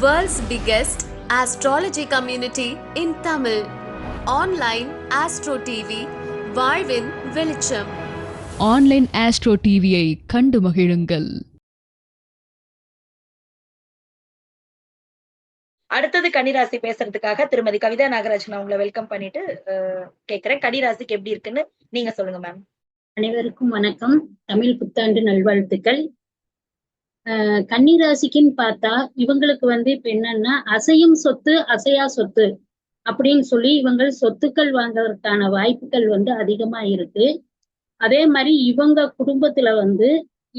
World's biggest astrology community in Tamil. Online Astro TV, வாழ்வின் வெளிச்சம். Online astro டிவியை கண்டு மகிழுங்கள். அடுத்தது கன்னிராசி பேசுறதுக்காக திருமதி கவிதா நாகராஜன் அவங்களை வெல்கம் பண்ணிட்டு கேக்குறேன். கன்னிராசிக்கு எப்படி இருக்குன்னு நீங்க சொல்லுங்க மேம். அனைவருக்கும் வணக்கம். தமிழ் புத்தாண்டு நல்வாழ்த்துக்கள். கன்னிராசிக்குன்னு பார்த்தா இவங்களுக்கு இப்ப என்னன்னா அசையும் சொத்து அசையா சொத்து அப்படின்னு சொல்லி இவங்க சொத்துக்கள் வாங்குறதுக்கான வாய்ப்புகள் அதிகமா இருக்கு. அதே மாதிரி இவங்க குடும்பத்துல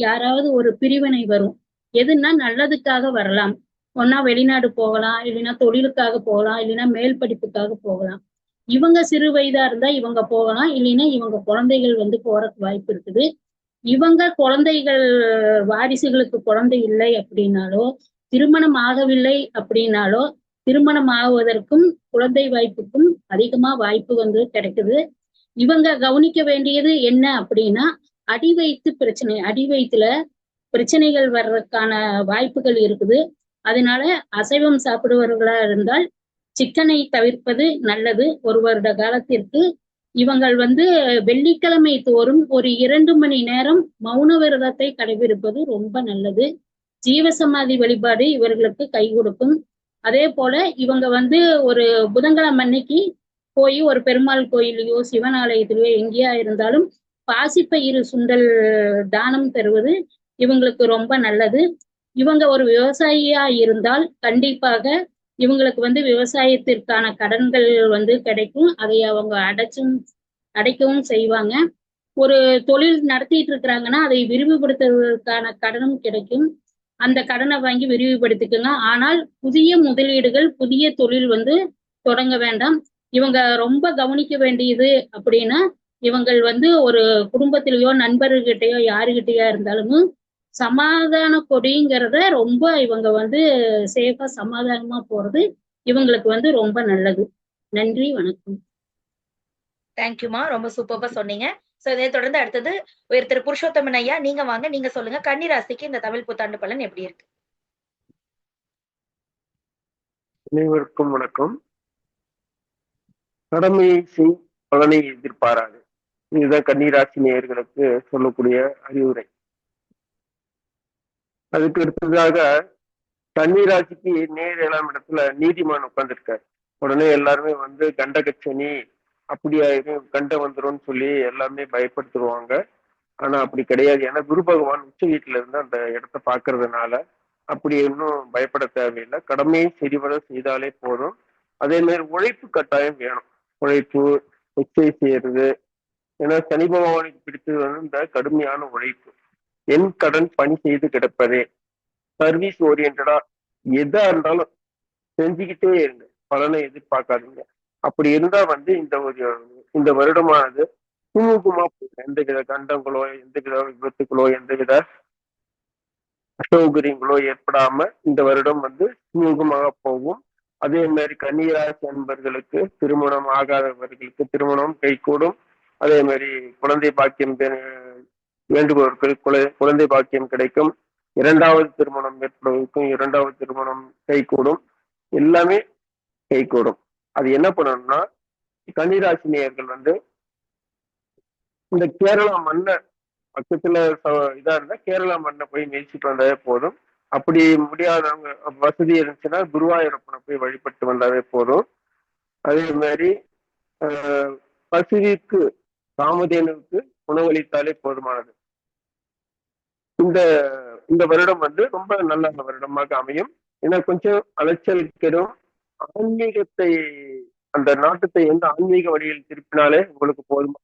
யாராவது ஒரு பிரிவினை வரும். எதுன்னா நல்லதுக்காக வரலாம். ஒன்னா வெளிநாடு போகலாம், இல்லைன்னா தொழிலுக்காக போகலாம், இல்லைன்னா மேல் படிப்புக்காக போகலாம். இவங்க சிறு வயதா இருந்தா இவங்க போகலாம், இல்லைன்னா இவங்க குழந்தைகள் போறதுக்கு வாய்ப்பு இருக்குது. இவங்க குழந்தைகள் வாரிசுகளுக்கு குழந்தை இல்லை அப்படின்னாலோ, திருமணம் ஆகவில்லை அப்படின்னாலோ, திருமணம் ஆகுவதற்கும் குழந்தை வாய்ப்புக்கும் அதிகமா வாய்ப்பு கிடைக்குது. இவங்க கவனிக்க வேண்டியது என்ன அப்படின்னா, அடி வயிற்று பிரச்சனை, அடி வயிற்றுல பிரச்சனைகள் வர்றதுக்கான வாய்ப்புகள் இருக்குது. அதனால அசைவம் சாப்பிடுபவர்களா இருந்தால் சிக்கனை தவிர்ப்பது நல்லது. ஒரு வருட காலத்திற்கு இவங்கள் வெள்ளிக்கிழமை தோறும் ஒரு 2 மணி நேரம் மௌன விரதத்தை கடைபிடிப்பது ரொம்ப நல்லது. ஜீவசமாதி வழிபாடு இவர்களுக்கு கை கொடுக்கும். அதே போல இவங்க ஒரு புதன்கிழமை அன்னைக்கு போய் ஒரு பெருமாள் கோயிலையோ சிவன் ஆலயத்திலேயோ எங்கேயா இருந்தாலும் பாசிப்பயிறு சுண்டல் தானம் தருவது இவங்களுக்கு ரொம்ப நல்லது. இவங்க ஒரு விவசாயியா இருந்தால் கண்டிப்பாக இவங்களுக்கு விவசாயத்திற்கான கடன்கள் கிடைக்கும். அதை அவங்க அடைக்கவும் செய்வாங்க. ஒரு தொழில் நடத்திட்டு இருக்கிறாங்கன்னா அதை விரிவுபடுத்துவதற்கான கடனும் கிடைக்கும். அந்த கடனை வாங்கி விரிவுபடுத்திக்கோங்க. ஆனால் புதிய முதலீடுகள், புதிய தொழில் தொடங்க வேண்டாம். இவங்க ரொம்ப கவனிக்க வேண்டியது அப்படின்னா, இவங்கள் ஒரு குடும்பத்திலேயோ நண்பர்கிட்டயோ யாருகிட்டயோ இருந்தாலும் சமாதான கொடிங்கிறத ரொம்ப இவங்க சேஃபா சமாதானமா போறது இவங்களுக்கு ரொம்ப நல்லது. நன்றி, வணக்கம். தேங்க்யூமா, ரொம்ப சூப்பரா சொன்னீங்க. சோ இதை தொடர்ந்து அடுத்தது உயர் திரு புருஷோத்தமன் ஐயா, நீங்க வாங்க, நீங்க சொல்லுங்க கன்னிராசிக்கு இந்த தமிழ் புத்தாண்டு பலன் எப்படி இருக்கு? அனைவருக்கும் வணக்கம். கடமையை செய், பலனை எதிர்பாராது. இதுதான் கன்னிராசி நேயர்களுக்கு சொல்லக்கூடிய அறிவுரை. அதுக்கு அடுத்ததாக கன்னிராசிக்கு நேர் 7ஆம் இடத்துல நீதிமான் உட்கார்ந்துருக்காரு. உடனே எல்லாருமே கண்டகச்சனி அப்படியாயிரும், கண்டம் வந்துரும்னு சொல்லி எல்லாமே பயப்படுத்துருவாங்க. ஆனா அப்படி கிடையாது. ஏன்னா குரு பகவான் உச்ச வீட்டுல இருந்து அந்த இடத்த பாக்குறதுனால அப்படி இன்னும் பயப்பட தேவையில்லை. கடமையை சரிவர செய்தாலே போதும். அதே மாதிரி உழைப்பு கட்டாயம் வேணும். உழைப்பு, எக்ஸசைஸ் செய்யறது. ஏன்னா சனி பகவானுக்கு பிடித்தது இந்த கடுமையான உழைப்பு. என் கடன் பணி செய்து கிடப்பதே. சர்வீஸ் ஓரியன்டா எதா இருந்தாலும் செஞ்சுக்கிட்டே இருங்க, பலனை எதிர்பார்க்காதீங்க. அப்படி இருந்தா இந்த வருடமானது சுமூகமா போகும். எந்தவித கண்டங்களோ, எந்தவித விபத்துகளோ, எந்தவித அசௌகரியங்களோ ஏற்படாம இந்த வருடம் சுமூகமாக போகும். அதே மாதிரி கன்னிராசி அன்பர்களுக்கு திருமணம் ஆகாதவர்களுக்கு திருமணம் கைகூடும். அதே மாதிரி குழந்தை பாக்கியம் வேண்டுபவர்கள் குழந்தை பாக்கியம் கிடைக்கும். 2வது திருமணம் ஏற்படுவதற்கும் 2வது திருமணம் கைகூடும். எல்லாமே கைகூடும். அது என்ன பண்ணணும்னா, கன்னிராசி நேயர்கள் இந்த கேரளா மண்ணை பக்கத்துல இதா இருந்தா கேரளா மண்ணை போய் மேய்ச்சிட்டு வந்தாவே போதும். அப்படி முடியாதவங்க வசதி இருந்துச்சுன்னா குருவாயூரப்பனை போய் வழிபட்டு வந்தாவே போதும். அதே மாதிரி பசுவிற்கு காமதேனுக்கு உணவளித்தாலே போதுமானது. இந்த வருடம் ரொம்ப நல்ல வருடமாக அமையும். ஏன்னா கொஞ்சம் அலைச்சல் கெடும். ஆன்மீகத்தை, அந்த நாட்டத்தை ஆன்மீக வழியில் திருப்பினாலே உங்களுக்கு போதுமான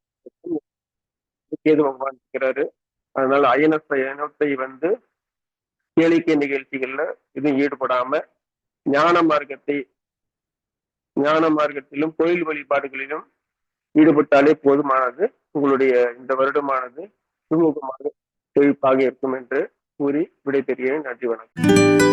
கேது பகவான் இருக்கிறாரு. அதனால அயனத்தை கேளிக்கை நிகழ்ச்சிகள்ல இதுவும் ஈடுபடாம ஞான மார்க்கத்திலும் கோயில் வழிபாடுகளிலும் ஈடுபட்டாலே போதுமானது. உங்களுடைய இந்த வருடமானது சுமூகமாக செழிப்பாக இருக்கும் என்று கூறி விடைபெறுகிறேன். நன்றி, வணக்கம்.